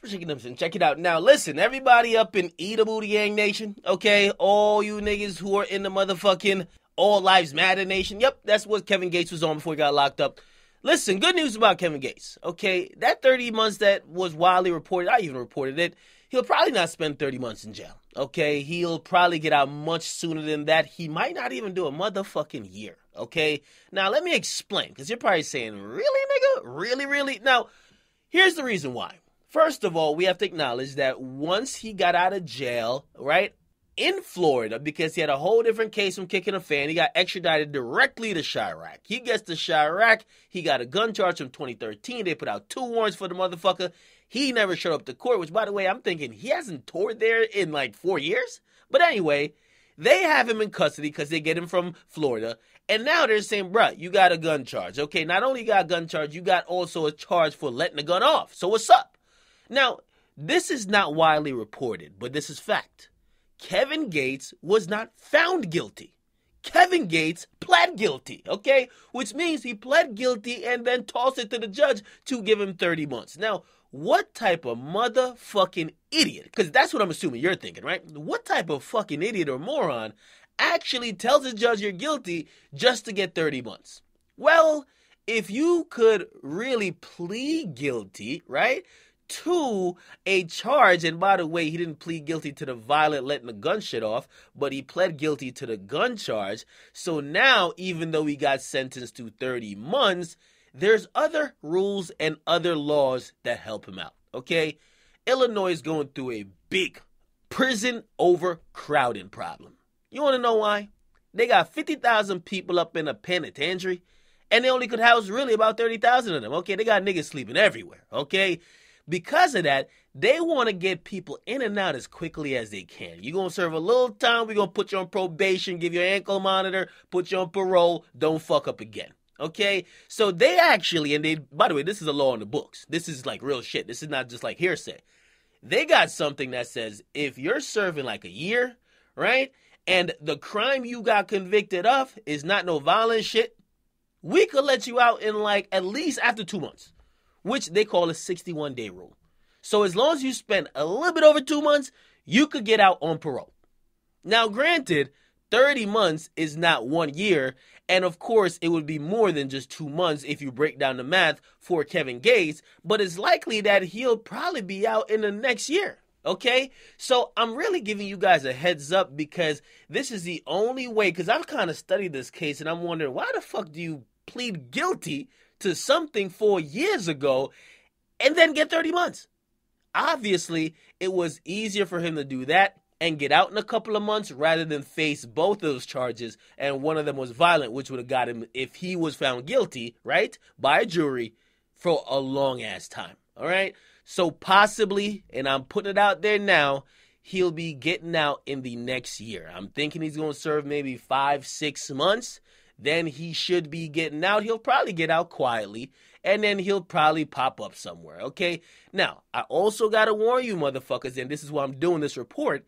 Check it out. Now, listen, everybody up in Eat Booty Gang Nation, okay? All you niggas who are in the motherfucking All Lives Matter Nation. Yep, that's what Kevin Gates was on before he got locked up. Listen, good news about Kevin Gates, okay? That 30 months that was widely reported, I even reported it, he'll probably not spend 30 months in jail, okay? He'll probably get out much sooner than that. He might not even do a motherfucking year, okay? Now, let me explain, because you're probably saying, really, nigga? Really, really? Now, here's the reason why. First of all, we have to acknowledge that once he got out of jail, right, in Florida, because he had a whole different case from kicking a fan, he got extradited directly to Chirac. He gets to Chirac, he got a gun charge from 2013, they put out 2 warrants for the motherfucker. He never showed up to court, which, by the way, I'm thinking he hasn't toured there in like 4 years. But anyway, they have him in custody because they get him from Florida. And now they're saying, bruh, you got a gun charge. Okay, not only you got a gun charge, you got also a charge for letting the gun off. So what's up? Now, this is not widely reported, but this is fact. Kevin Gates was not found guilty. Kevin Gates pled guilty, okay? Which means he pled guilty and then tossed it to the judge to give him 30 months. Now, what type of motherfucking idiot, because that's what I'm assuming you're thinking, right? What type of fucking idiot or moron actually tells the judge you're guilty just to get 30 months? Well, if you could really plead guilty, right, to a charge, and by the way, he didn't plead guilty to the violent letting the gun shit off, but he pled guilty to the gun charge. So now, even though he got sentenced to 30 months, there's other rules and other laws that help him out, okay? Illinois is going through a big prison overcrowding problem. You want to know why? They got 50,000 people up in a penitentiary, and they only could house really about 30,000 of them, okay? They got niggas sleeping everywhere, okay? Because of that, they want to get people in and out as quickly as they can. You're going to serve a little time, we're going to put you on probation, give you an ankle monitor, put you on parole, don't fuck up again. Okay? So they actually, and they, by the way, this is a law in the books. This is like real shit. This is not just like hearsay. They got something that says if you're serving like a year, right, and the crime you got convicted of is not no violent shit, we could let you out in like at least after 2 months, which they call a 61-day rule. So as long as you spend a little bit over 2 months, you could get out on parole. Now, granted, 30 months is not 1 year, and of course, it would be more than just 2 months if you break down the math for Kevin Gates, but it's likely that he'll probably be out in the next year, okay? So I'm really giving you guys a heads up because this is the only way, because I've kind of studied this case, and I'm wondering, why the fuck do you plead guilty to something 4 years ago and then get 30 months? Obviously, it was easier for him to do that and get out in a couple of months rather than face both of those charges, and one of them was violent, which would have got him, if he was found guilty, right, by a jury, for a long-ass time, all right? So possibly, and I'm putting it out there now, he'll be getting out in the next year. I'm thinking he's going to serve maybe 5-6 months. Then he should be getting out. He'll probably get out quietly, and then he'll probably pop up somewhere, okay? Now, I also got to warn you motherfuckers, and this is why I'm doing this report,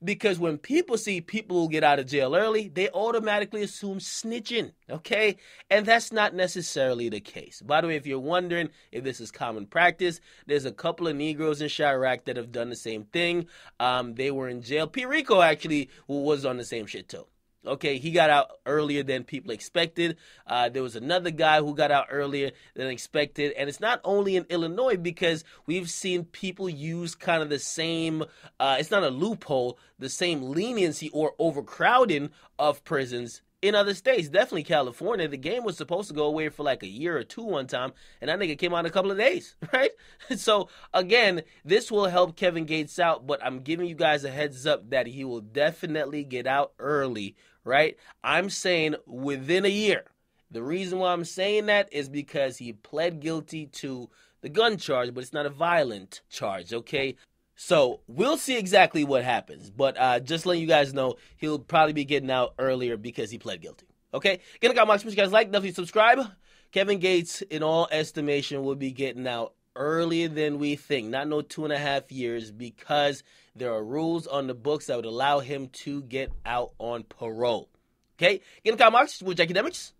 because when people see people who get out of jail early, they automatically assume snitching, okay? And that's not necessarily the case. By the way, if you're wondering if this is common practice, there's a couple of Negroes in Chirac that have done the same thing. They were in jail. P. Rico actually was on the same shit too. Okay, he got out earlier than people expected. There was another guy who got out earlier than expected. And it's not only in Illinois, because we've seen people use kind of the same, it's not a loophole, the same leniency or overcrowding of prisons in other states. Definitely California. The game was supposed to go away for like a year or two one time, and that nigga came out in a couple of days, right? So, again, this will help Kevin Gates out, but I'm giving you guys a heads up that he will definitely get out early, right? I'm saying within a year. The reason why I'm saying that is because he pled guilty to the gun charge, but it's not a violent charge, okay? So we'll see exactly what happens, but just letting you guys know, he'll probably be getting out earlier because he pled guilty. Okay? Again, I got much you guys like. Definitely subscribe. Kevin Gates, in all estimation, will be getting out earlier than we think. Not no 2.5 years, because there are rules on the books that would allow him to get out on parole. Okay? Again, I got Akademiks.